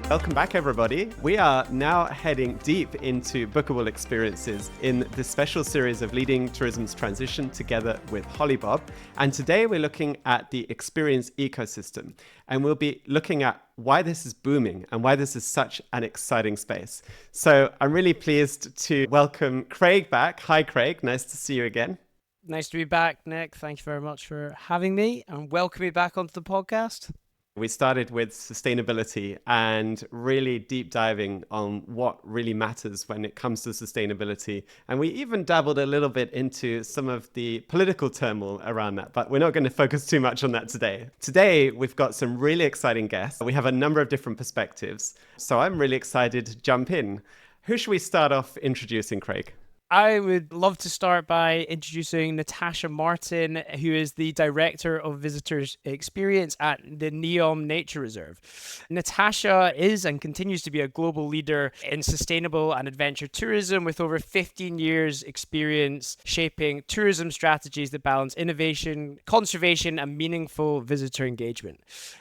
Welcome back, everybody. We are now heading deep into bookable experiences in this special series of leading tourism's transition together with Holibob. And today we're looking at the experience ecosystem. And we'll be looking at why this is booming and why this is such an exciting space. So I'm really pleased to welcome Craig back. Hi, Craig. Nice to see you again. Nice to be back, Nick. Thank you very much for having me and welcome me back onto the podcast. We started with sustainability and really deep diving on what really matters when it comes to sustainability. And we even dabbled a little bit into some of the political turmoil around that, but we're not going to focus too much on that today. Today, we've got some really exciting guests. We have a number of different perspectives. So I'm really excited to jump in. Who should we start off introducing, Craig? I would love to start by introducing Natasha Martin, who is the Director of Visitors Experience at the NEOM Nature Reserve. Natasha is and continues to be a global leader in sustainable and adventure tourism with over 15 years experience shaping tourism strategies that balance innovation, conservation, and meaningful visitor engagement.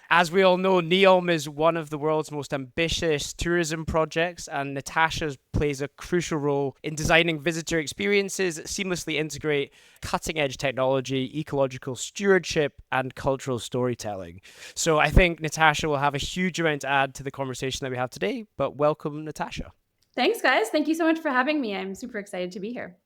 As we all know, NEOM is one of the world's most ambitious tourism projects, and Natasha plays a crucial role in designing visitor experiences that seamlessly integrate cutting-edge technology, ecological stewardship, and cultural storytelling. So I think Natasha will have a huge amount to add to the conversation that we have today, but welcome, Natasha. Thanks, guys. Thank you so much for having me. I'm super excited to be here.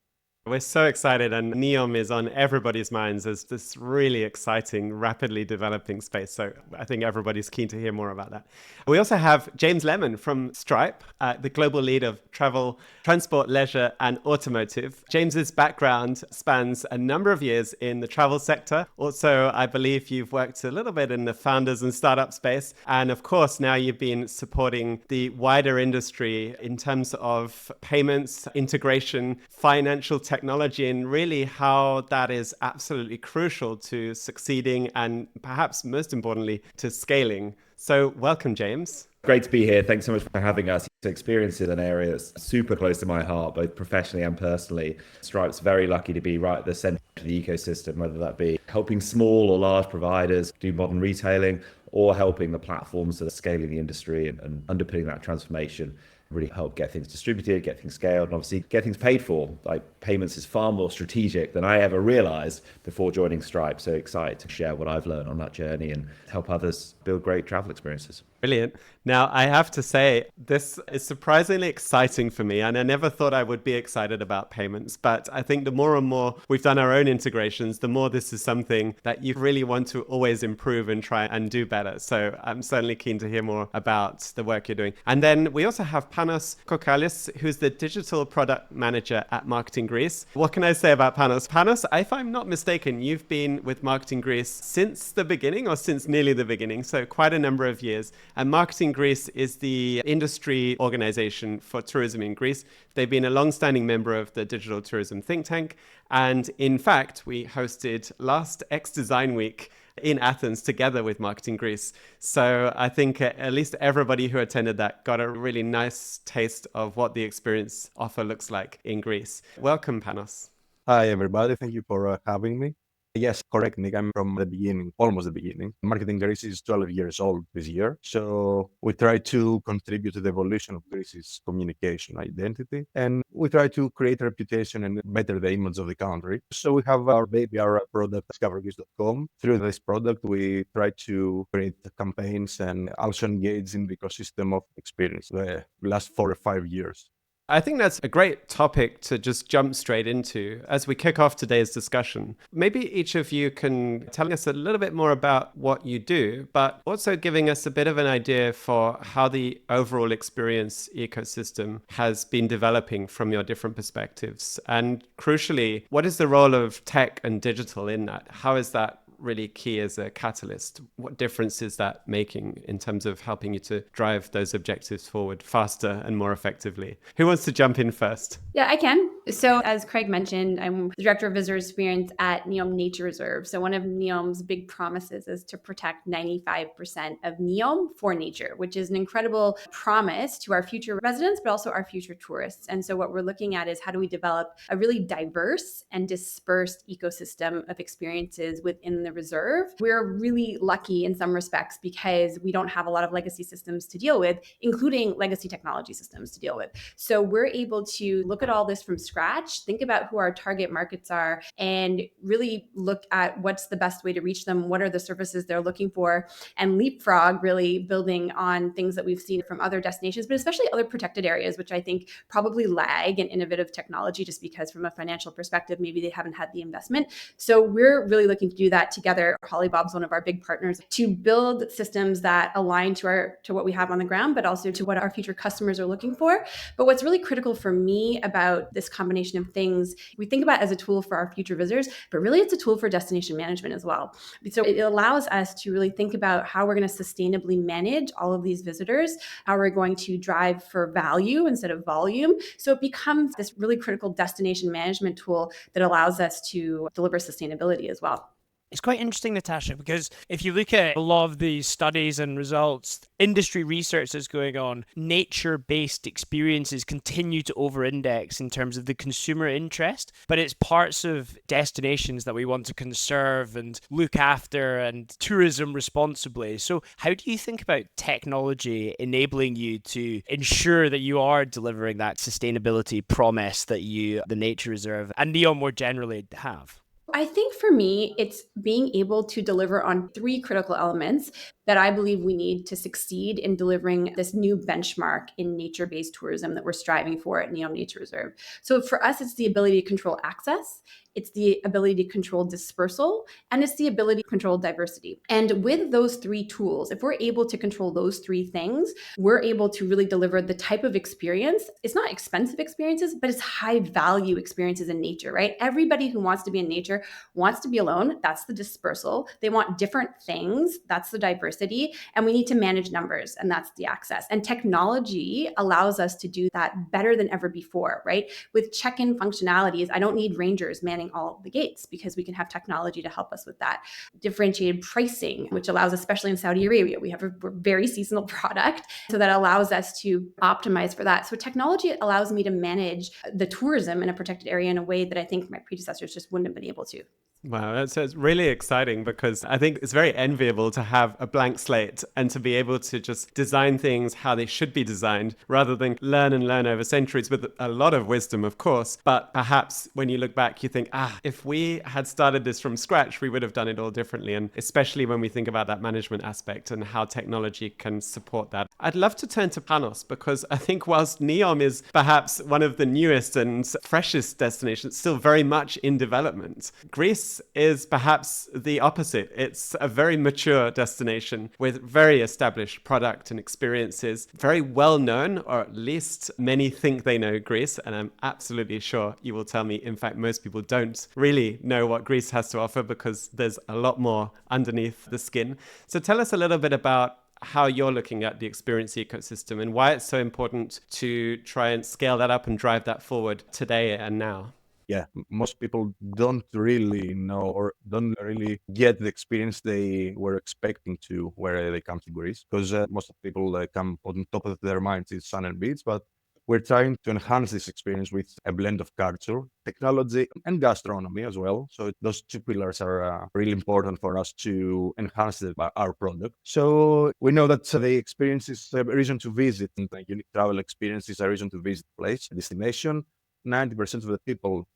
We're so excited, and NEOM is on everybody's minds as this really exciting, rapidly developing space. So I think everybody's keen to hear more about that. We also have James Lemon from Stripe, the global lead of travel, transport, leisure, and automotive. James's background spans a number of years in the travel sector. Also, I believe you've worked a little bit in the founders and startup space. And of course, now you've been supporting the wider industry in terms of payments, integration, financial technology, and really how that is absolutely crucial to succeeding and perhaps most importantly to scaling. So welcome, James. Great to be here. Thanks so much for having us. Experience in an area that's super close to my heart, both professionally and personally. Stripe's very lucky to be right at the center of the ecosystem, whether that be helping small or large providers do modern retailing or helping the platforms that are scaling the industry and underpinning that transformation. Really help get things distributed, get things scaled, and obviously get things paid for. Like payments is far more strategic than I ever realized before joining Stripe. So excited to share what I've learned on that journey and help others build great travel experiences. Brilliant. Now, I have to say, this is surprisingly exciting for me, and I never thought I would be excited about payments. But I think the more and more we've done our own integrations, the more this is something that you really want to always improve and try and do better. So I'm certainly keen to hear more about the work you're doing. And then we also have Panos Kokkalis, who's the digital product manager at Marketing Greece. What can I say about Panos? Panos, if I'm not mistaken, you've been with Marketing Greece since the beginning or since nearly the beginning, so quite a number of years. And Marketing Greece is the industry organization for tourism in Greece. They've been a long-standing member of the Digital Tourism Think Tank. And in fact, we hosted last X Design Week in Athens together with Marketing Greece. So I think at least everybody who attended that got a really nice taste of what the experience offer looks like in Greece. Welcome, Panos. Hi, everybody. Thank you for having me. Yes, correct, Nick. I'm from the beginning, almost the beginning. Marketing Greece is 12 years old this year. So we try to contribute to the evolution of Greece's communication identity. And we try to create a reputation and better the image of the country. So we have our product, discovergreece.com. Through this product, we try to create campaigns and also engage in the ecosystem of experience the last 4 or 5 years. I think that's a great topic to just jump straight into as we kick off today's discussion. Maybe each of you can tell us a little bit more about what you do, but also giving us a bit of an idea for how the overall experience ecosystem has been developing from your different perspectives. And crucially, what is the role of tech and digital in that? How is that really key as a catalyst? What difference is that making in terms of helping you to drive those objectives forward faster and more effectively? Who wants to jump in first? Yeah, I can. So, as Craig mentioned, I'm the Director of Visitor Experience at NEOM Nature Reserve. So, one of NEOM's big promises is to protect 95% of NEOM for nature, which is an incredible promise to our future residents, but also our future tourists. And so, what we're looking at is how do we develop a really diverse and dispersed ecosystem of experiences within the reserve. We're really lucky in some respects because we don't have a lot of legacy systems to deal with, including legacy technology systems to deal with. So, we're able to look at all this from scratch, think about who our target markets are, and really look at what's the best way to reach them, what are the services they're looking for, and leapfrog, really building on things that we've seen from other destinations, but especially other protected areas, which I think probably lag in innovative technology just because from a financial perspective, maybe they haven't had the investment. So we're really looking to do that together. Holibob's one of our big partners to build systems that align to what we have on the ground, but also to what our future customers are looking for. But what's really critical for me about this combination of things, we think about as a tool for our future visitors, but really it's a tool for destination management as well. So it allows us to really think about how we're going to sustainably manage all of these visitors, how we're going to drive for value instead of volume. So it becomes this really critical destination management tool that allows us to deliver sustainability as well. It's quite interesting, Natasha, because if you look at a lot of these studies and results, industry research that's going on, nature-based experiences continue to over-index in terms of the consumer interest, but it's parts of destinations that we want to conserve and look after and tourism responsibly. So how do you think about technology enabling you to ensure that you are delivering that sustainability promise that you, the Nature Reserve, and NEOM more generally have? I think for me, it's being able to deliver on three critical elements that I believe we need to succeed in delivering this new benchmark in nature-based tourism that we're striving for at NEOM Nature Reserve. So for us, it's the ability to control access, it's the ability to control dispersal, and it's the ability to control diversity. And with those three tools, if we're able to control those three things, we're able to really deliver the type of experience. It's not expensive experiences, but it's high value experiences in nature, right? Everybody who wants to be in nature wants to be alone. That's the dispersal. They want different things. That's the diversity. And we need to manage numbers, and that's the access. And technology allows us to do that better than ever before, right? With check-in functionalities, I don't need rangers manning all of the gates because we can have technology to help us with that. Differentiated pricing, which allows, especially in Saudi Arabia, we have a very seasonal product. So that allows us to optimize for that. So technology allows me to manage the tourism in a protected area in a way that I think my predecessors just wouldn't have been able to. Wow, that's really exciting because I think it's very enviable to have a blank slate and to be able to just design things how they should be designed rather than learn and learn over centuries with a lot of wisdom, of course. But perhaps when you look back, you think, if we had started this from scratch, we would have done it all differently. And especially when we think about that management aspect and how technology can support that. I'd love to turn to Panos because I think whilst NEOM is perhaps one of the newest and freshest destinations, still very much in development, Greece is perhaps the opposite. It's a very mature destination with very established product and experiences, very well known, or at least many think they know Greece. And I'm absolutely sure you will tell me, in fact, most people don't really know what Greece has to offer because there's a lot more underneath the skin. So tell us a little bit about how you're looking at the experience ecosystem and why it's so important to try and scale that up and drive that forward today and now. Yeah, most people don't really know or don't really get the experience they were expecting to where they come to Greece, because most of people come on top of their minds is sun and beach, but we're trying to enhance this experience with a blend of culture, technology, and gastronomy as well. So those two pillars are really important for us to enhance our product. So we know that the experience is a reason to visit, and the unique travel experience is a reason to visit a place, a destination. 90% of the people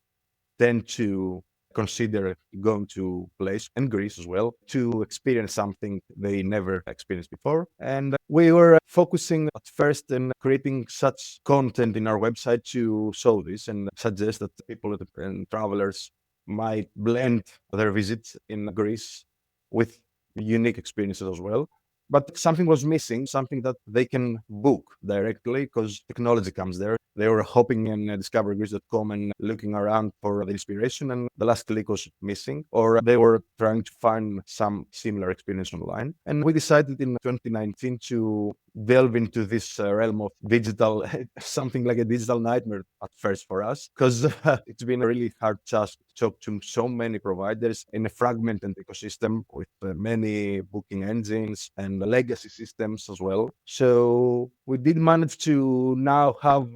tend to consider going to a place, and Greece as well, to experience something they never experienced before. And we were focusing at first in creating such content in our website to show this and suggest that people and travelers might blend their visits in Greece with unique experiences as well. But something was missing, something that they can book directly because technology comes there. They were hopping in discovergreece.com and looking around for the inspiration, and the last click was missing, or they were trying to find some similar experience online. And we decided in 2019 to delve into this realm of digital, something like a digital nightmare at first for us, because it's been a really hard task to talk to so many providers in a fragmented ecosystem with many booking engines and legacy systems as well. So we did manage to now have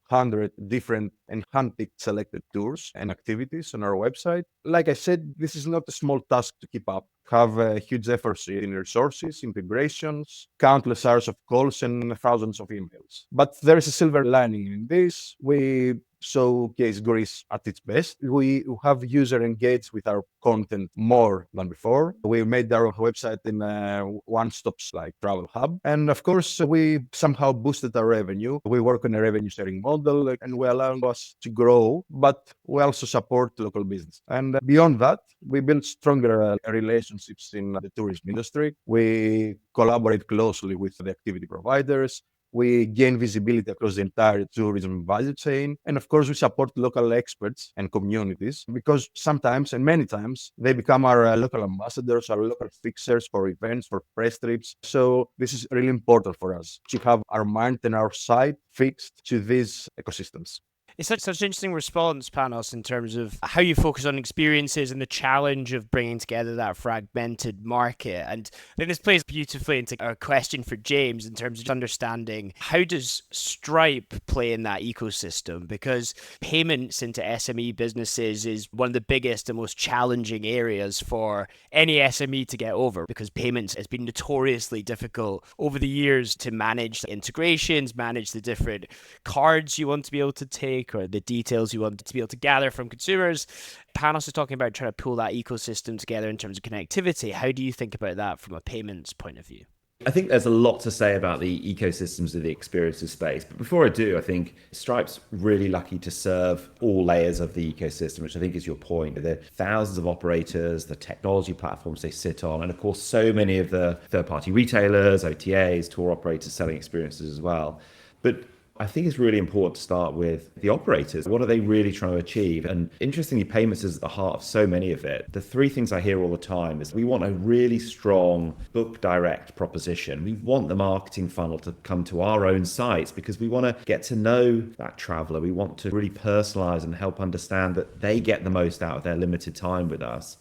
800 different and handpicked selected tours and activities on our website. Like I said, this is not a small task to keep up. Have huge efforts in resources, integrations, countless hours of calls, and thousands of emails. But there is a silver lining in this. We showcase Greece at its best. We have user engaged with our content more than before. We made our website in one-stops like travel hub. And of course, we somehow boosted our revenue. We work on a revenue sharing model and we allow us to grow, but we also support local business. And beyond that, we build stronger relationships in the tourism industry. We collaborate closely with the activity providers. We gain visibility across the entire tourism value chain. And of course, we support local experts and communities because sometimes and many times they become our local ambassadors, our local fixers for events, for press trips. So this is really important for us to have our mind and our site fixed to these ecosystems. It's such an interesting response, Panos, in terms of how you focus on experiences and the challenge of bringing together that fragmented market. And I think this plays beautifully into a question for James in terms of understanding how does Stripe play in that ecosystem? Because payments into SME businesses is one of the biggest and most challenging areas for any SME to get over, because payments has been notoriously difficult over the years to manage the integrations, manage the different cards you want to be able to take, or the details you want to be able to gather from consumers. Panos is talking about trying to pull that ecosystem together in terms of connectivity. How do you think about that from a payments point of view? I think there's a lot to say about the ecosystems of the experiences space. But before I do, I think Stripe's really lucky to serve all layers of the ecosystem, which I think is your point. There are thousands of operators, the technology platforms they sit on, and of course, so many of the third-party retailers, OTAs, tour operators selling experiences as well. But I think it's really important to start with the operators. What are they really trying to achieve? And interestingly, payments is at the heart of so many of it. The three things I hear all the time is we want a really strong book direct proposition. We want the marketing funnel to come to our own sites because we want to get to know that traveler. We want to really personalize and help understand that they get the most out of their limited time with us.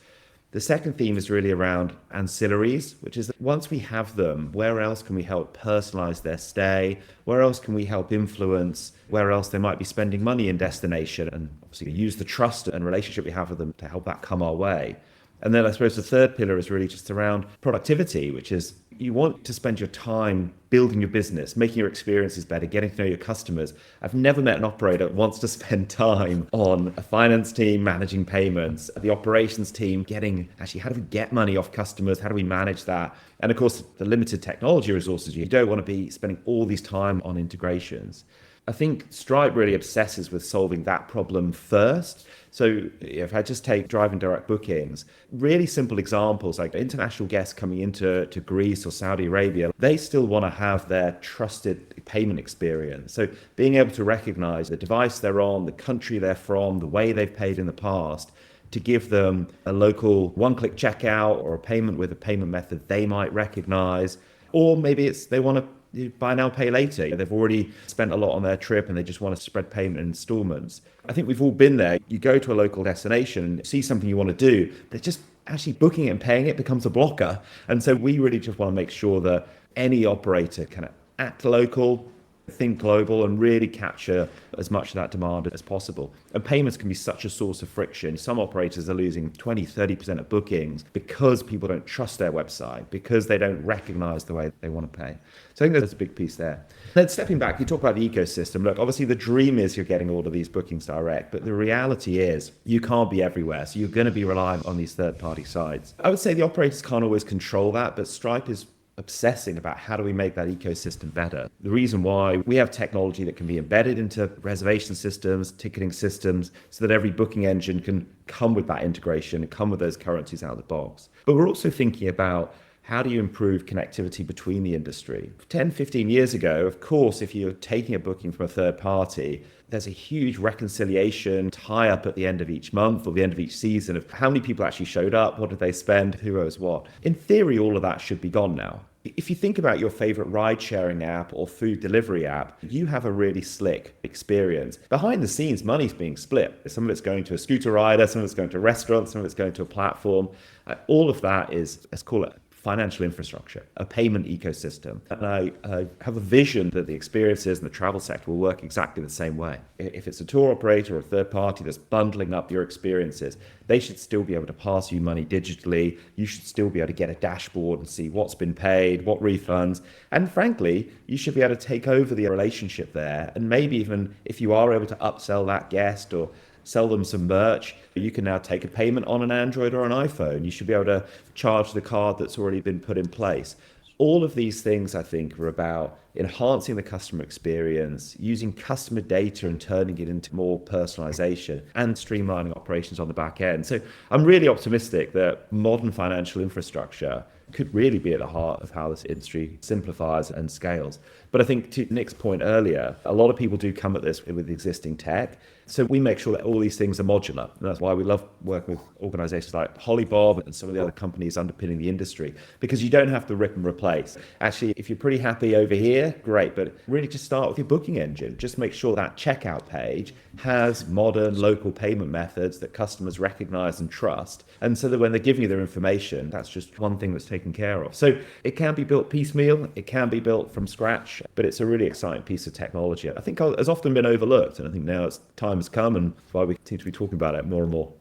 The second theme is really around ancillaries, which is that once we have them, where else can we help personalize their stay? Where else can we help influence where else they might be spending money in destination? And obviously use the trust and relationship we have with them to help that come our way. And then I suppose the third pillar is really just around productivity, which is you want to spend your time building your business, making your experiences better, getting to know your customers. I've never met an operator that wants to spend time on a finance team managing payments, the operations team getting, actually, how do we get money off customers? How do we manage that? And of course, the limited technology resources, you don't want to be spending all these time on integrations. I think Stripe really obsesses with solving that problem first. So if I just take driving direct bookings, really simple examples like international guests coming into Greece or Saudi Arabia, they still want to have their trusted payment experience. So being able to recognize the device they're on, the country they're from, the way they've paid in the past, to give them a local one-click checkout or a payment with a payment method they might recognize, or maybe it's they want to buy now, pay later. They've already spent a lot on their trip and they just want to spread payment in installments. I think we've all been there. You go to a local destination and see something you want to do, but just actually booking it and paying it becomes a blocker. And so we really just want to make sure that any operator can act local, think global, and really capture as much of that demand as possible. And payments can be such a source of friction. Some operators are losing 20, 30% of bookings because people don't trust their website, because they don't recognize the way they want to pay. So I think there's a big piece there. Then stepping back, you talk about the ecosystem. Look, obviously the dream is you're getting all of these bookings direct, but the reality is you can't be everywhere. So you're going to be relying on these third-party sites. I would say the operators can't always control that, but Stripe is obsessing about how do we make that ecosystem better. The reason why we have technology that can be embedded into reservation systems, ticketing systems, so that every booking engine can come with that integration and come with those currencies out of the box. But we're also thinking about how do you improve connectivity between the industry? 10, 15 years ago, of course, if you're taking a booking from a third party, there's a huge reconciliation tie-up at the end of each month or the end of each season of how many people actually showed up, what did they spend, who owes what. In theory, all of that should be gone now. If you think about your favorite ride-sharing app or food delivery app, you have a really slick experience. Behind the scenes, money's being split. Some of it's going to a scooter rider, some of it's going to a restaurant, some of it's going to a platform. All of that is, let's call it financial infrastructure, a payment ecosystem. And I have a vision that the experiences in the travel sector will work exactly the same way. If it's a tour operator or a third party that's bundling up your experiences, they should still be able to pass you money digitally. You should still be able to get a dashboard and see what's been paid, what refunds. And frankly, you should be able to take over the relationship there. And maybe even if you are able to upsell that guest or sell them some merch, you can now take a payment on an Android or an iPhone. You should be able to charge the card that's already been put in place. All of these things, I think, are about enhancing the customer experience, using customer data and turning it into more personalization and streamlining operations on the back end. So I'm really optimistic that modern financial infrastructure could really be at the heart of how this industry simplifies and scales. But I think to Nick's point earlier, a lot of people do come at this with existing tech. So we make sure that all these things are modular. And that's why we love working with organizations like Holibob and some of the other companies underpinning the industry, because you don't have to rip and replace. Actually, if you're pretty happy over here, great. But really just start with your booking engine. Just make sure that checkout page has modern local payment methods that customers recognize and trust. And so that when they're giving you their information, that's just one thing that's taken care of. So it can be built piecemeal. It can be built from scratch, but it's a really exciting piece of technology. I think has often been overlooked. And I think now time has come and why we seem to be talking about it more and more.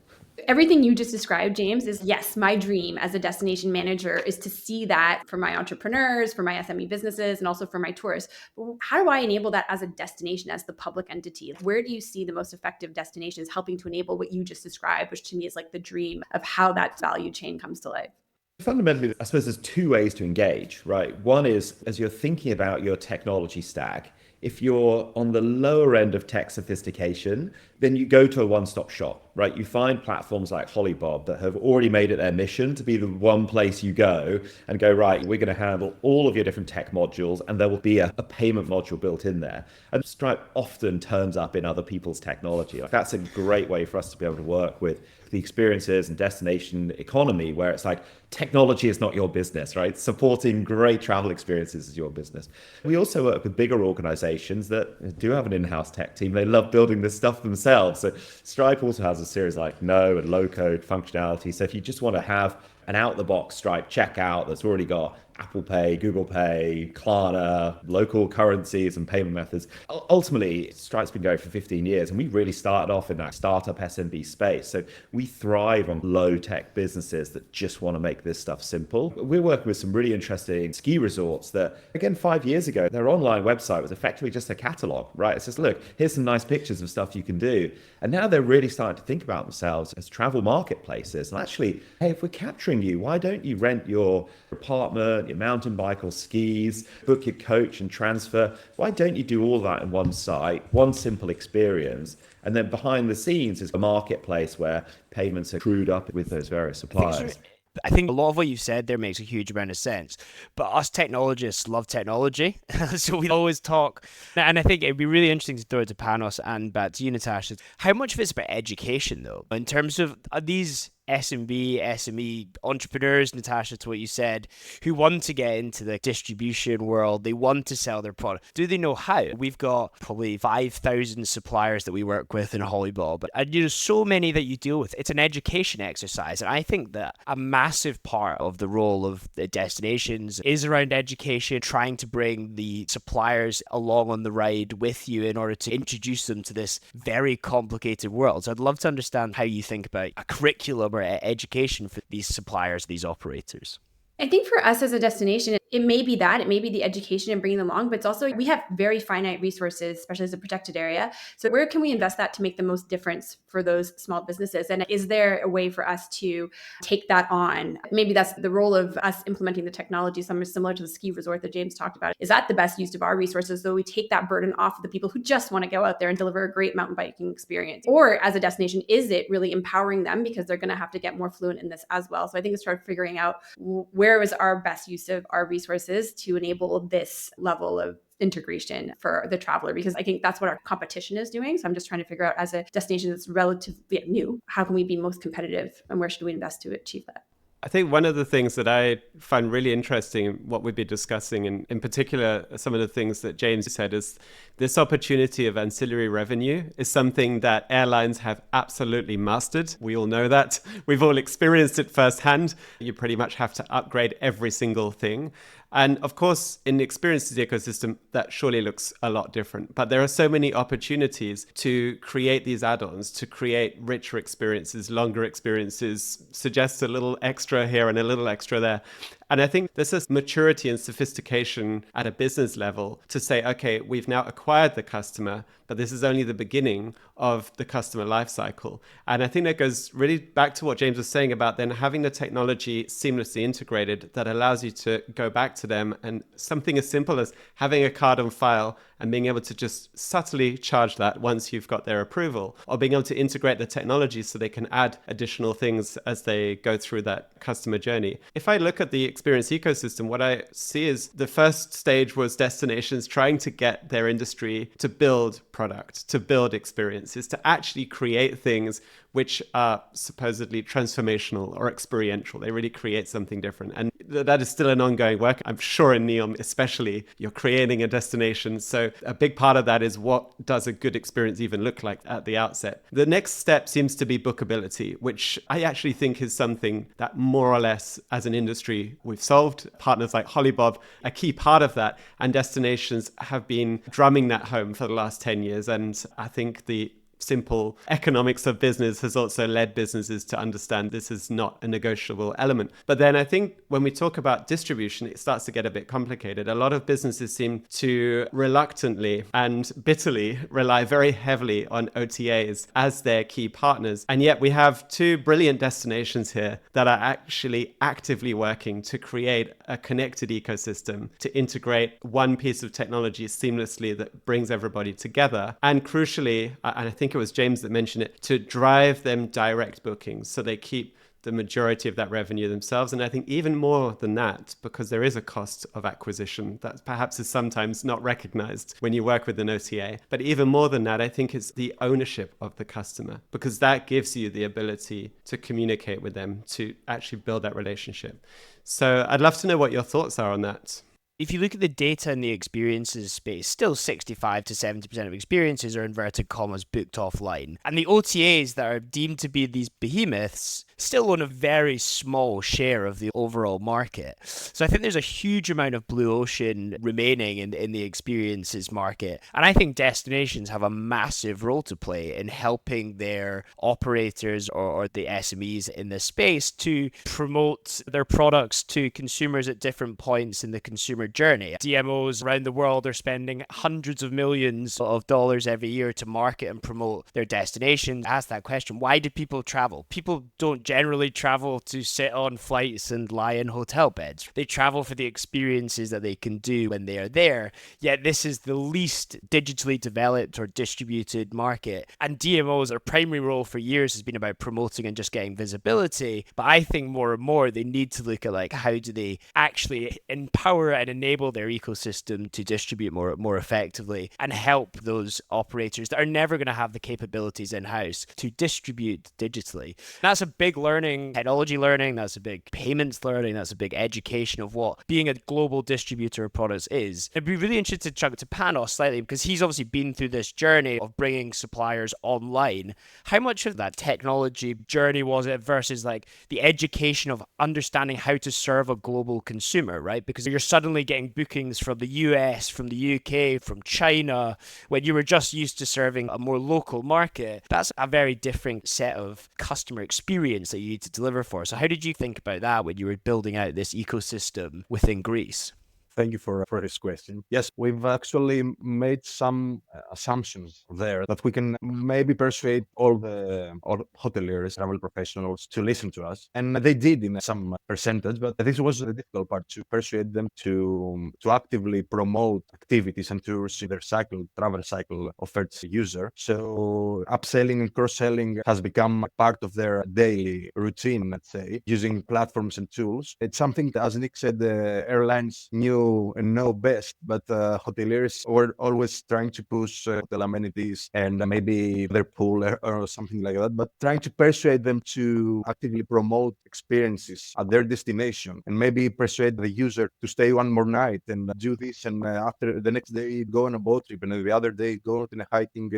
Everything you just described, James, is yes, my dream as a destination manager is to see that for my entrepreneurs, for my SME businesses, and also for my tourists. But how do I enable that as a destination, as the public entity? Where do you see the most effective destinations helping to enable what you just described, which to me is like the dream of how that value chain comes to life? Fundamentally, I suppose there's two ways to engage, right? One is as you're thinking about your technology stack, if you're on the lower end of tech sophistication, then you go to a one-stop shop, right? You find platforms like Holibob that have already made it their mission to be the one place you go and go, right, we're going to handle all of your different tech modules and there will be a payment module built in there. And Stripe often turns up in other people's technology. That's a great way for us to be able to work with the experiences and destination economy where it's like technology is not your business, right? Supporting great travel experiences is your business. We also work with bigger organizations that do have an in-house tech team. They love building this stuff themselves. So Stripe also has a series like no and low code functionality. So if you just want to have an out-the-box Stripe checkout that's already got Apple Pay, Google Pay, Klarna, local currencies and payment methods. Ultimately, Stripe's been going for 15 years and we really started off in that startup SMB space. So we thrive on low-tech businesses that just want to make this stuff simple. We're working with some really interesting ski resorts that, again, 5 years ago, their online website was effectively just a catalog, right? It's just, look, here's some nice pictures of stuff you can do. And now they're really starting to think about themselves as travel marketplaces. And actually, hey, if we're capturing you, why don't you rent your apartment, your mountain bike or skis, book your coach and transfer? Why don't you do all that in one site, one simple experience? And then behind the scenes is a marketplace where payments are crewed up with those various suppliers. I think a lot of what you said there makes a huge amount of sense. But us technologists love technology. So we always talk. And I think it'd be really interesting to throw it to Panos and back to you, Natasha. How much of it's about education, though, in terms of these SME entrepreneurs, Natasha, to what you said, who want to get into the distribution world, they want to sell their product. Do they know how? We've got probably 5,000 suppliers that we work with in Holibob, and there's so many that you deal with. It's an education exercise, and I think that a massive part of the role of the destinations is around education, trying to bring the suppliers along on the ride with you in order to introduce them to this very complicated world. So I'd love to understand how you think about a curriculum or education for these suppliers, these operators. I think for us as a destination, It may be that, it may be the education and bringing them along, but it's also, we have very finite resources, especially as a protected area. So where can we invest that to make the most difference for those small businesses? And is there a way for us to take that on? Maybe that's the role of us implementing the technology, something similar to the ski resort that James talked about. Is that the best use of our resources? So we take that burden off of the people who just want to go out there and deliver a great mountain biking experience. Or as a destination, is it really empowering them because they're going to have to get more fluent in this as well? So I think it's sort of figuring out where is our best use of our resources to enable this level of integration for the traveler, because I think that's what our competition is doing. So I'm just trying to figure out, as a destination that's relatively new, how can we be most competitive and where should we invest to achieve that? I think one of the things that I find really interesting in what we've been discussing, and in particular, some of the things that James said, is this opportunity of ancillary revenue is something that airlines have absolutely mastered. We all know that. We've all experienced it firsthand. You pretty much have to upgrade every single thing. And of course, in the experiences ecosystem, that surely looks a lot different. But there are so many opportunities to create these add-ons, to create richer experiences, longer experiences, suggest a little extra here and a little extra there. And I think there's this maturity and sophistication at a business level to say, okay, we've now acquired the customer, but this is only the beginning of the customer lifecycle. And I think that goes really back to what James was saying about then having the technology seamlessly integrated that allows you to go back to them, and something as simple as having a card on file and being able to just subtly charge that once you've got their approval, or being able to integrate the technology so they can add additional things as they go through that customer journey. If I look at the experience ecosystem, what I see is the first stage was destinations trying to get their industry to build product, to build experiences, to actually create things which are supposedly transformational or experiential. They really create something different. And that is still an ongoing work. I'm sure in NEOM especially, you're creating a destination. So a big part of that is, what does a good experience even look like at the outset? The next step seems to be bookability, which I actually think is something that more or less as an industry we've solved. Partners like Holibob, a key part of that, and destinations have been drumming that home for the last 10 years. And I think the simple economics of business has also led businesses to understand this is not a negotiable element. But then I think when we talk about distribution, it starts to get a bit complicated. A lot of businesses seem to reluctantly and bitterly rely very heavily on OTAs as their key partners. And yet we have two brilliant destinations here that are actually actively working to create a connected ecosystem, to integrate one piece of technology seamlessly that brings everybody together. And crucially, and I think it was James that mentioned it, to drive them direct bookings so they keep the majority of that revenue themselves. And I think even more than that, because there is a cost of acquisition that perhaps is sometimes not recognized when you work with an OTA. But even more than that, I think it's the ownership of the customer, because that gives you the ability to communicate with them, to actually build that relationship. So I'd love to know what your thoughts are on that. If you look at the data in the experiences space, still 65 to 70% of experiences are inverted commas booked offline. And the OTAs that are deemed to be these behemoths still own a very small share of the overall market. So I think there's a huge amount of blue ocean remaining in the experiences market. And I think destinations have a massive role to play in helping their operators or the SMEs in this space to promote their products to consumers at different points in the consumer journey. DMOs around the world are spending hundreds of millions of dollars every year to market and promote their destinations. Ask that question, why do people travel? People don't generally travel to sit on flights and lie in hotel beds. They travel for the experiences that they can do when they are there. Yet this is the least digitally developed or distributed market. And DMOs, their primary role for years has been about promoting and just getting visibility. But I think more and more they need to look at like, how do they actually empower and enable their ecosystem to distribute more effectively and help those operators that are never going to have the capabilities in-house to distribute digitally. That's a big learning, technology learning, that's a big payments learning, that's a big education of what being a global distributor of products is. I'd be really interested to talk to Panos slightly, because he's obviously been through this journey of bringing suppliers online. How much of that technology journey was it versus like the education of understanding how to serve a global consumer, right? Because you're suddenly getting bookings from the US, from the UK, from China, when you were just used to serving a more local market. That's a very different set of customer experience that you need to deliver for. So how did you think about that when you were building out this ecosystem within Greece? Thank you for this question. Yes, we've actually made some assumptions there that we can maybe persuade all hoteliers, travel professionals to listen to us. And they did in some percentage, but this was the difficult part, to persuade them to actively promote activities and tours in their travel cycle offered to user. So upselling and cross-selling has become part of their daily routine, let's say, using platforms and tools. It's something that, as Nick said, the airlines knew and know best, but hoteliers were always trying to push hotel amenities and maybe their pool or something like that, but trying to persuade them to actively promote experiences at their destination and maybe persuade the user to stay one more night and do this, and after the next day go on a boat trip, and the other day go on a hiking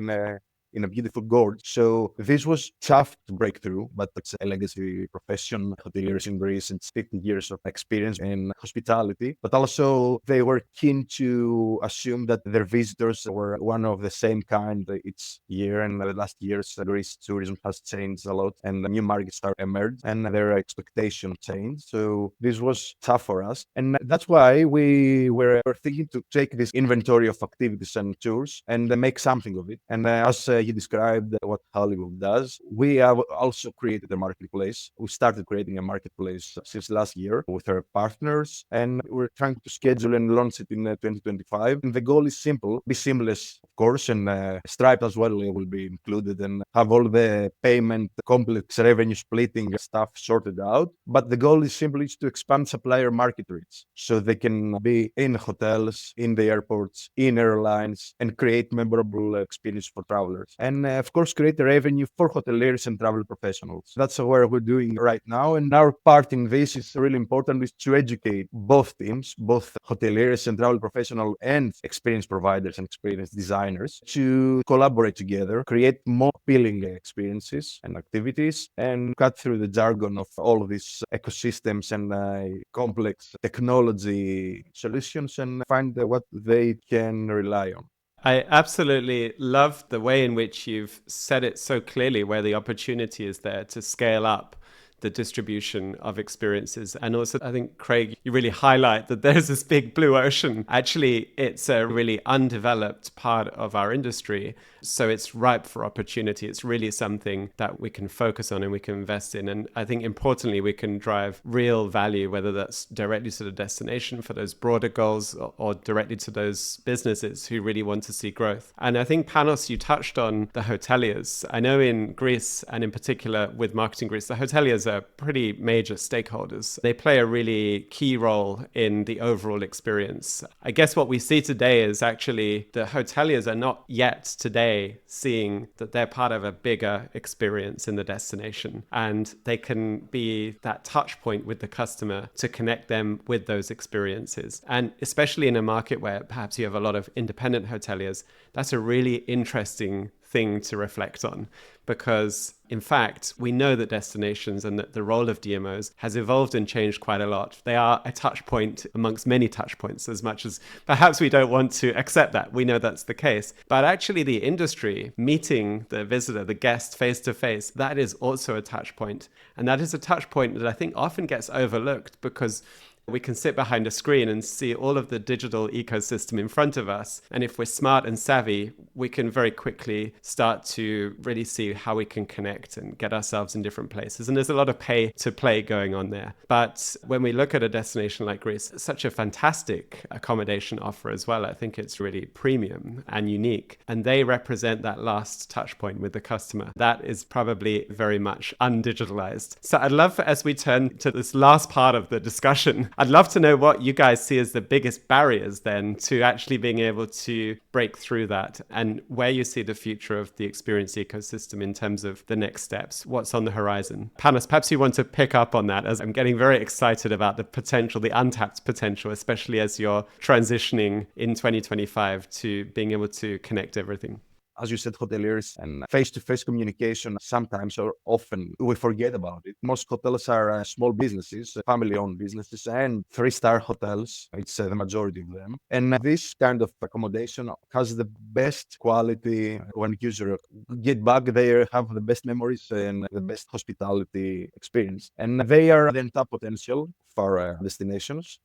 in a beautiful gorge. So this was tough to break through, but it's a legacy profession. Hoteliers in Greece, it's 50 years of experience in hospitality, but also they were keen to assume that their visitors were one of the same kind each year. And the last years, Greece tourism has changed a lot and new markets are emerged and their expectation changed. So this was tough for us. And that's why we were thinking to take this inventory of activities and tours and make something of it. And as you described what Holibob does, we have also created a marketplace. We started creating a marketplace since last year with our partners, and we're trying to schedule and launch it in 2025. And the goal is simple: be seamless, of course, and Stripe as well will be included and have all the payment, complex revenue splitting stuff sorted out. But the goal is simply to expand supplier market reach so they can be in hotels, in the airports, in airlines, and create memorable experience for travelers. And of course, create a revenue for hoteliers and travel professionals. That's what we're doing right now. And our part in this is really important, is to educate both teams, both hoteliers and travel professionals and experience providers and experience designers, to collaborate together, create more appealing experiences and activities, and cut through the jargon of all of these ecosystems and complex technology solutions and find what they can rely on. I absolutely love the way in which you've said it so clearly, where the opportunity is there to scale up the distribution of experiences. And also, I think, Craig, you really highlight that there's this big blue ocean. Actually, it's a really undeveloped part of our industry. So it's ripe for opportunity. It's really something that we can focus on and we can invest in. And I think importantly, we can drive real value, whether that's directly to the destination for those broader goals or directly to those businesses who really want to see growth. And I think, Panos, you touched on the hoteliers. I know in Greece, and in particular with Marketing Greece, the hoteliers are pretty major stakeholders. They play a really key role in the overall experience. I guess what we see today is actually the hoteliers are not yet today seeing that they're part of a bigger experience in the destination, and they can be that touch point with the customer to connect them with those experiences. And especially in a market where perhaps you have a lot of independent hoteliers, that's a really interesting thing to reflect on, because in fact, we know that destinations and that the role of DMOs has evolved and changed quite a lot. They are a touch point amongst many touch points, as much as perhaps we don't want to accept that. We know that's the case. But actually the industry, meeting the visitor, the guest face to face, that is also a touch point. And that is a touch point that I think often gets overlooked, because we can sit behind a screen and see all of the digital ecosystem in front of us. And if we're smart and savvy, we can very quickly start to really see how we can connect and get ourselves in different places. And there's a lot of pay to play going on there. But when we look at a destination like Greece, it's such a fantastic accommodation offer as well. I think it's really premium and unique. And they represent that last touch point with the customer. That is probably very much undigitalized. So I'd love, as we turn to this last part of the discussion, I'd love to know what you guys see as the biggest barriers then to actually being able to break through that, and where you see the future of the experience ecosystem in terms of the next steps. What's on the horizon? Panos, perhaps you want to pick up on that, as I'm getting very excited about the potential, the untapped potential, especially as you're transitioning in 2025 to being able to connect everything. As you said, hoteliers and face-to-face communication, sometimes or often we forget about it. Most hotels are small businesses, family-owned businesses, and three-star hotels. It's the majority of them. And this kind of accommodation has the best quality. When users get back, they have the best memories and the best hospitality experience. And they are the untapped potential for destinations.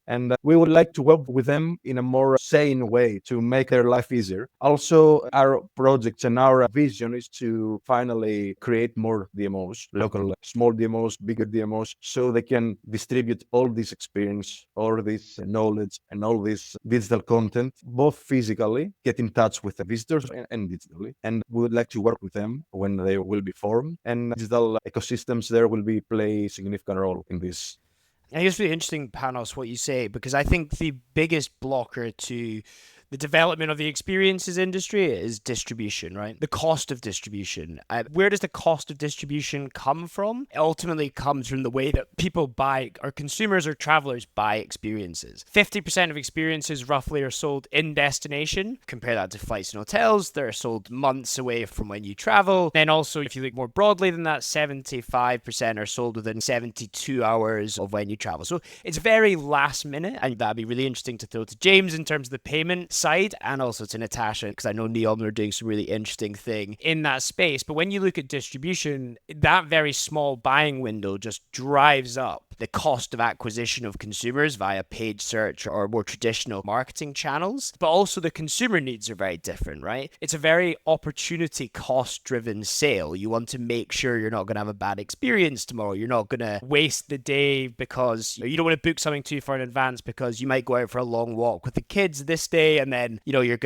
And we would like to work with them in a more sane way to make their life easier. Also, our projects and our vision is to finally create more DMOs, local small DMOs, bigger DMOs, so they can distribute all this experience, all this knowledge, and all this digital content, both physically, get in touch with the visitors and digitally. And we would like to work with them when they will be formed. And digital ecosystems there will play a significant role in this. I think it's really interesting, Panos, what you say, because I think the biggest blocker to the development of the experiences industry is distribution, right? The cost of distribution. Where does the cost of distribution come from? It ultimately comes from the way that people buy, or consumers or travelers buy experiences. 50% of experiences roughly are sold in destination. Compare that to flights and hotels. They're sold months away from when you travel. Then also, if you look more broadly than that, 75% are sold within 72 hours of when you travel. So it's very last minute, and that'd be really interesting to throw to James in terms of the payment side, and also to Natasha, because I know NEOM are doing some really interesting thing in that space. But when you look at distribution, that very small buying window just drives up the cost of acquisition of consumers via paid search or more traditional marketing channels. But also the consumer needs are very different, right? It's a very opportunity cost driven sale. You want to make sure you're not going to have a bad experience tomorrow. You're not going to waste the day because you don't want to book something too far in advance because you might go out for a long walk with the kids this day, and then you're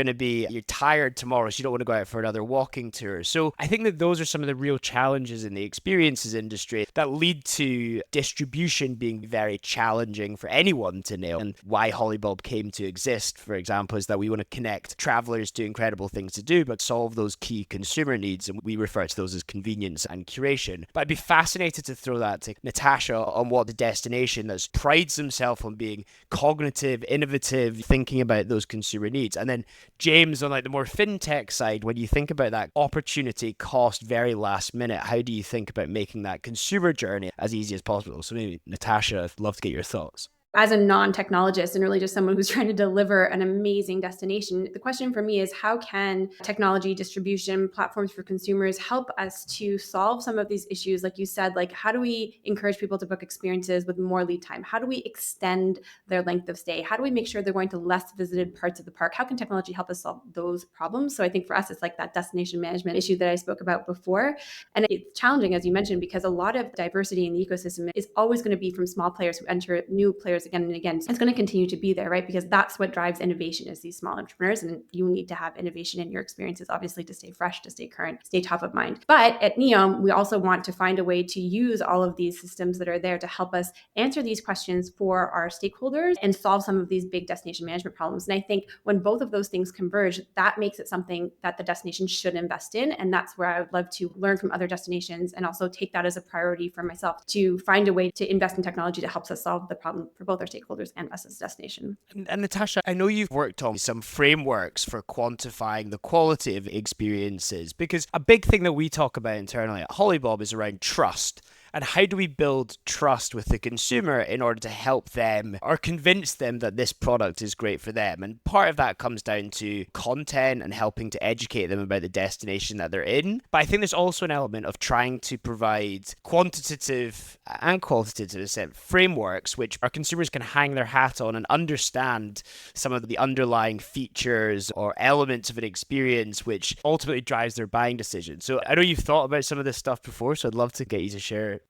tired tomorrow, so you don't want to go out for another walking tour. So I think that those are some of the real challenges in the experiences industry that lead to distribution being very challenging for anyone to nail. And why Holibob came to exist, for example, is that we want to connect travelers to incredible things to do, but solve those key consumer needs. And we refer to those as convenience and curation. But I'd be fascinated to throw that to Natasha on what the destination that prides himself on being cognitive, innovative, thinking about those consumer needs. And then James, on like the more fintech side, when you think about that opportunity cost very last minute, how do you think about making that consumer journey as easy as possible? So maybe Natasha, I'd love to get your thoughts. As a non-technologist and really just someone who's trying to deliver an amazing destination, the question for me is how can technology, distribution, platforms for consumers help us to solve some of these issues? Like you said, like how do we encourage people to book experiences with more lead time? How do we extend their length of stay? How do we make sure they're going to less visited parts of the park? How can technology help us solve those problems? So I think for us, it's like that destination management issue that I spoke about before. And it's challenging, as you mentioned, because a lot of diversity in the ecosystem is always going to be from small players who enter, new players again and again. It's going to continue to be there, right? Because that's what drives innovation is these small entrepreneurs. And you need to have innovation in your experiences, obviously, to stay fresh, to stay current, stay top of mind. But at NEOM, we also want to find a way to use all of these systems that are there to help us answer these questions for our stakeholders and solve some of these big destination management problems. And I think when both of those things converge, that makes it something that the destination should invest in. And that's where I would love to learn from other destinations and also take that as a priority for myself to find a way to invest in technology that helps us solve the problem for both our stakeholders and us as a destination. And Natasha, I know you've worked on some frameworks for quantifying the quality of experiences, because a big thing that we talk about internally at Holibob is around trust. And how do we build trust with the consumer in order to help them or convince them that this product is great for them? And part of that comes down to content and helping to educate them about the destination that they're in. But I think there's also an element of trying to provide quantitative and qualitative frameworks which our consumers can hang their hat on and understand some of the underlying features or elements of an experience which ultimately drives their buying decision. So I know you've thought about some of this stuff before, so I'd love to get you to share it.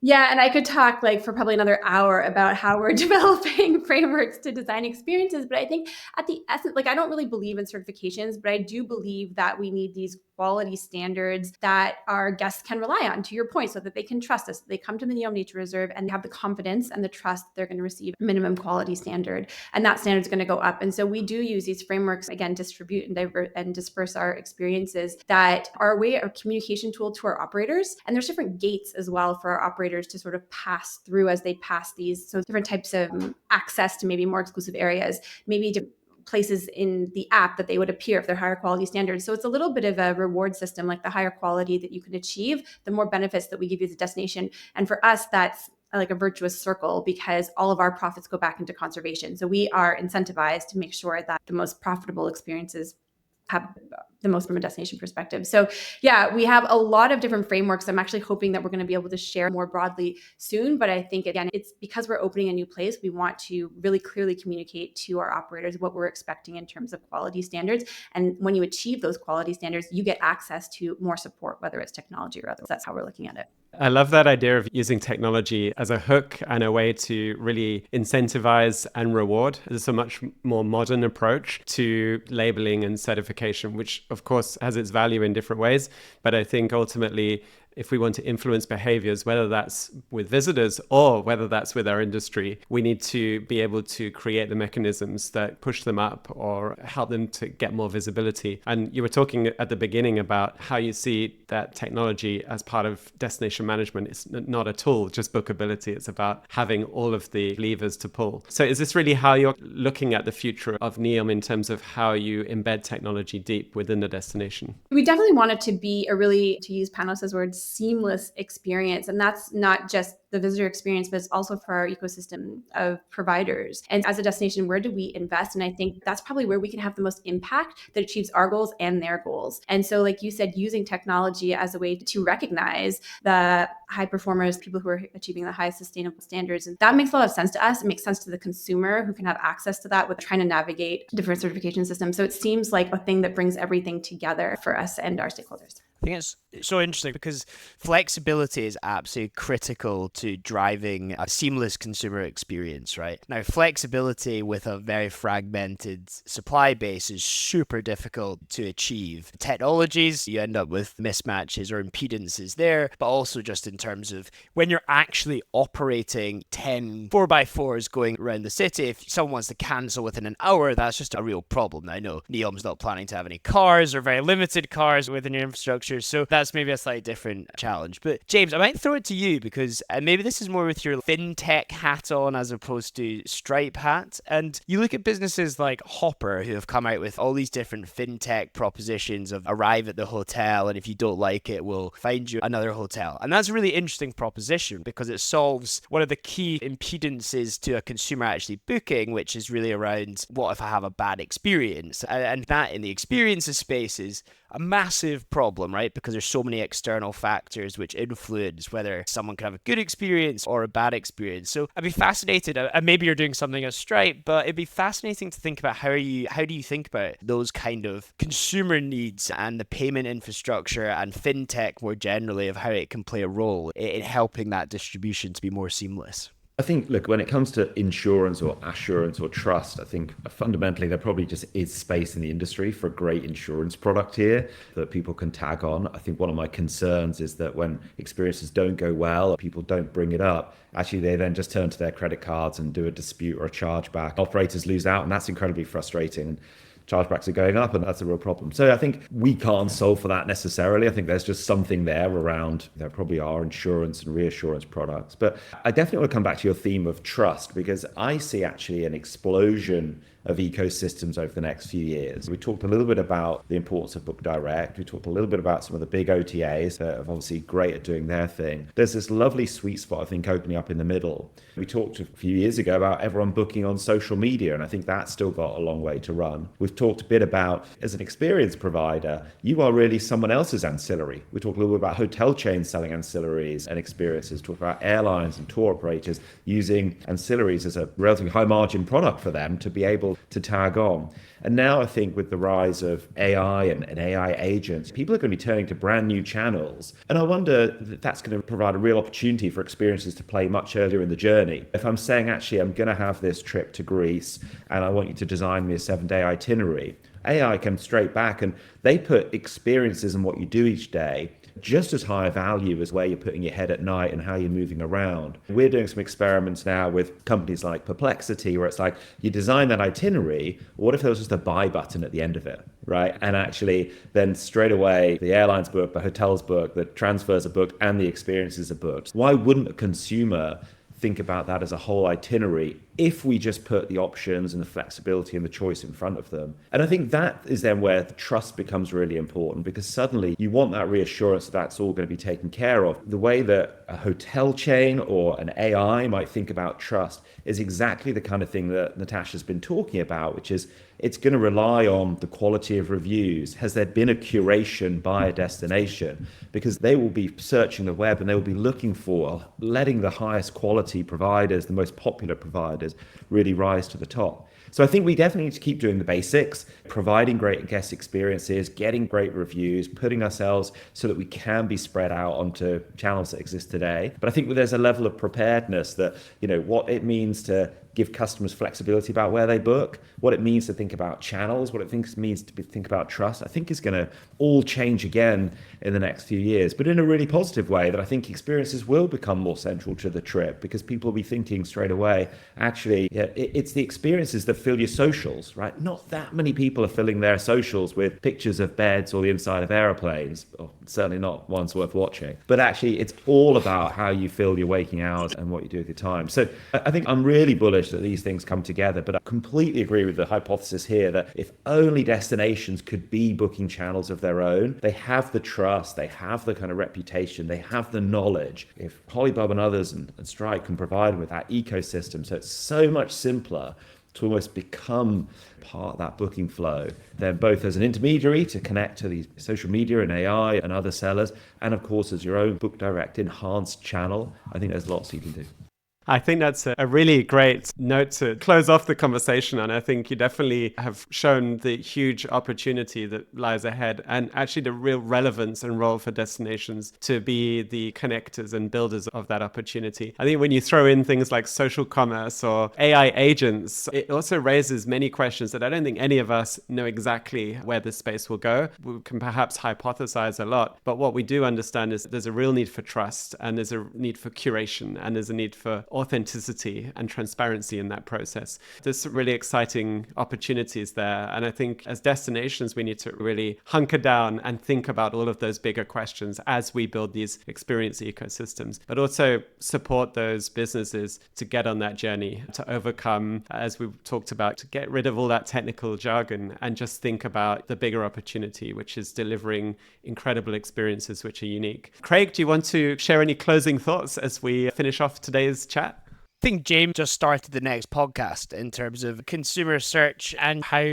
Yeah, and I could talk like for probably another hour about how we're developing frameworks to design experiences. But I think at the essence, like I don't really believe in certifications, but I do believe that we need these quality standards that our guests can rely on, to your point, so that they can trust us. They come to the NEOM Nature Reserve and have the confidence and the trust that they're going to receive a minimum quality standard. And that standard is going to go up. And so we do use these frameworks, again, distribute and disperse our experiences that are a way of communication tool to our operators. And there's different gates as well for our operators to sort of pass through as they pass these. So different types of access to maybe more exclusive areas, maybe to places in the app that they would appear if they're higher quality standards. So it's a little bit of a reward system, like the higher quality that you can achieve, the more benefits that we give you as a destination. And for us, that's like a virtuous circle because all of our profits go back into conservation. So we are incentivized to make sure that the most profitable experiences have the most from a destination perspective. So yeah, we have a lot of different frameworks. I'm actually hoping that we're going to be able to share more broadly soon. But I think, again, it's because we're opening a new place, we want to really clearly communicate to our operators what we're expecting in terms of quality standards. And when you achieve those quality standards, you get access to more support, whether it's technology or otherwise. That's how we're looking at it. I love that idea of using technology as a hook and a way to really incentivize and reward. It's a much more modern approach to labeling and certification, which of course has its value in different ways. But I think ultimately, if we want to influence behaviors, whether that's with visitors or whether that's with our industry, we need to be able to create the mechanisms that push them up or help them to get more visibility. And you were talking at the beginning about how you see that technology as part of destination management. It's not a tool, just bookability. It's about having all of the levers to pull. So is this really how you're looking at the future of NEOM in terms of how you embed technology deep within the destination? We definitely want it to be a really, to use Panos' words, seamless experience. And that's not just the visitor experience, but it's also for our ecosystem of providers. And as a destination, where do we invest? And I think that's probably where we can have the most impact that achieves our goals and their goals. And so, like you said, using technology as a way to recognize the high performers, people who are achieving the highest sustainable standards. And that makes a lot of sense to us. It makes sense to the consumer who can have access to that with trying to navigate different certification systems. So it seems like a thing that brings everything together for us and our stakeholders. I think it's so interesting because flexibility is absolutely critical to driving a seamless consumer experience, right? Now, flexibility with a very fragmented supply base is super difficult to achieve. Technologies, you end up with mismatches or impedances there, but also just in terms of when you're actually operating 10 4x4s going around the city, if someone wants to cancel within an hour, that's just a real problem. Now, I know NEOM's not planning to have any cars or very limited cars within your infrastructure, so that's maybe a slightly different challenge. But James, I might throw it to you because maybe this is more with your fintech hat on as opposed to Stripe hat. And you look at businesses like Hopper who have come out with all these different fintech propositions of arrive at the hotel, and if you don't like it, we'll find you another hotel. And that's a really interesting proposition because it solves one of the key impedances to a consumer actually booking, which is really around what if I have a bad experience? And that in the experiences space is a massive problem, right? Because there's so many external factors which influence whether someone can have a good experience or a bad experience. So I'd be fascinated, and maybe you're doing something at Stripe, but it'd be fascinating to think about how do you think about those kind of consumer needs and the payment infrastructure and fintech more generally of how it can play a role in helping that distribution to be more seamless. I think, look, when it comes to insurance or assurance or trust, I think fundamentally there probably just is space in the industry for a great insurance product here that people can tag on. I think one of my concerns is that when experiences don't go well, people don't bring it up. Actually, they then just turn to their credit cards and do a dispute or a chargeback. Operators lose out, and that's incredibly frustrating. Chargebacks are going up, and that's a real problem. So I think we can't solve for that necessarily. I think there's just something there around, there probably are insurance and reassurance products. But I definitely want to come back to your theme of trust, because I see actually an explosion of ecosystems over the next few years. We talked a little bit about the importance of Book Direct. We talked a little bit about some of the big OTAs that are obviously great at doing their thing. There's this lovely sweet spot, I think, opening up in the middle. We talked a few years ago about everyone booking on social media, and I think that's still got a long way to run. We've talked a bit about, as an experience provider, you are really someone else's ancillary. We talked a little bit about hotel chains selling ancillaries and experiences. Talked about airlines and tour operators using ancillaries as a relatively high margin product for them to be able to tag on. And now I think with the rise of AI and AI agents, people are going to be turning to brand new channels. And I wonder if that's going to provide a real opportunity for experiences to play much earlier in the journey. If I'm saying, actually, I'm going to have this trip to Greece and I want you to design me a 7-day itinerary, AI comes straight back and they put experiences in what you do each day just as high a value as where you're putting your head at night and how you're moving around. We're doing some experiments now with companies like Perplexity, where it's like, you design that itinerary, what if there was just a buy button at the end of it, right? And actually then straight away, the airlines book, the hotels book, the transfers are booked, and the experiences are booked. Why wouldn't a consumer think about that as a whole itinerary if we just put the options and the flexibility and the choice in front of them. And I think that is then where the trust becomes really important, because suddenly you want that reassurance that that's all going to be taken care of. The way that a hotel chain or an AI might think about trust is exactly the kind of thing that Natasha's been talking about, which is it's going to rely on the quality of reviews. Has there been a curation by a destination? Because they will be searching the web and they will be looking for letting the highest quality providers, the most popular providers, really rise to the top. So I think we definitely need to keep doing the basics, providing great guest experiences, getting great reviews, putting ourselves so that we can be spread out onto channels that exist today. But I think there's a level of preparedness that, what it means to give customers flexibility about where they book, what it means to think about channels, what it means to think about trust, I think is going to all change again in the next few years, but in a really positive way, that I think experiences will become more central to the trip, because people will be thinking straight away, actually, it's the experiences that fill your socials, right? Not that many people are filling their socials with pictures of beds or the inside of airplanes, or certainly not ones worth watching, but actually it's all about how you fill your waking hours and what you do with your time. So I think I'm really bullish that these things come together, but I completely agree with the hypothesis here that if only destinations could be booking channels of their own, they have the trust, they have the kind of reputation, they have the knowledge. If Holibob and others and Stripe can provide them with that ecosystem, so it's so much simpler to almost become part of that booking flow, then both as an intermediary to connect to these social media and AI and other sellers, and of course as your own book direct enhanced channel, I think there's lots you can do. I think that's a really great note to close off the conversation on. I think you definitely have shown the huge opportunity that lies ahead, and actually the real relevance and role for destinations to be the connectors and builders of that opportunity. I think when you throw in things like social commerce or AI agents, it also raises many questions that I don't think any of us know exactly where this space will go. We can perhaps hypothesize a lot, but what we do understand is there's a real need for trust, and there's a need for curation, and there's a need for authenticity and transparency in that process. There's some really exciting opportunities there. And I think as destinations, we need to really hunker down and think about all of those bigger questions as we build these experience ecosystems, but also support those businesses to get on that journey, to overcome, as we talked about, to get rid of all that technical jargon and just think about the bigger opportunity, which is delivering incredible experiences which are unique. Craig, do you want to share any closing thoughts as we finish off today's chat? I think James just started the next podcast in terms of consumer search and how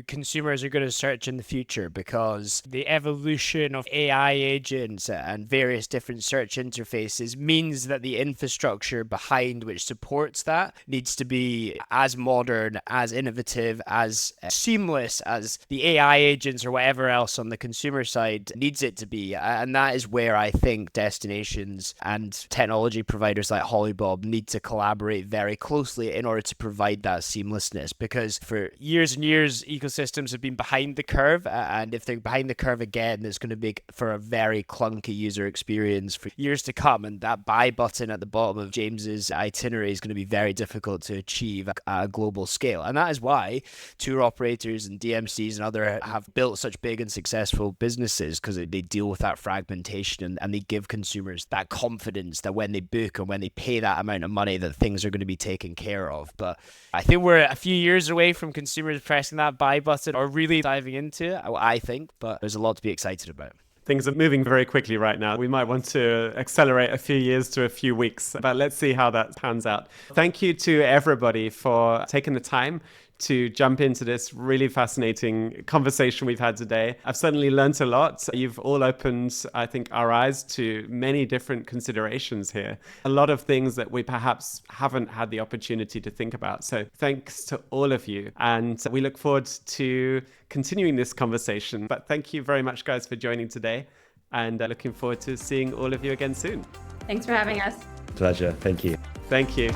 consumers are going to search in the future, because the evolution of AI agents and various different search interfaces means that the infrastructure behind which supports that needs to be as modern, as innovative, as seamless as the AI agents or whatever else on the consumer side needs it to be. And that is where I think destinations and technology providers like Holibob need to collaborate very closely in order to provide that seamlessness, because for years and years ecosystems have been behind the curve, and if they're behind the curve again, it's going to make for a very clunky user experience for years to come, and that buy button at the bottom of James's itinerary is going to be very difficult to achieve at a global scale. And that is why tour operators and DMCs and other have built such big and successful businesses, because they deal with that fragmentation and they give consumers that confidence that when they book and when they pay that amount of money, that things are going to be taken care of. But I think we're a few years away from consumers pressing that buy button or really diving into it, I think, but there's a lot to be excited about. Things are moving very quickly right now. We might want to accelerate a few years to a few weeks, but let's see how that pans out. Thank you to everybody for taking the time to jump into this really fascinating conversation we've had today. I've certainly learned a lot. You've all opened, I think, our eyes to many different considerations here. A lot of things that we perhaps haven't had the opportunity to think about. So thanks to all of you. And we look forward to continuing this conversation. But thank you very much, guys, for joining today. And looking forward to seeing all of you again soon. Thanks for having us. Pleasure. Thank you. Thank you.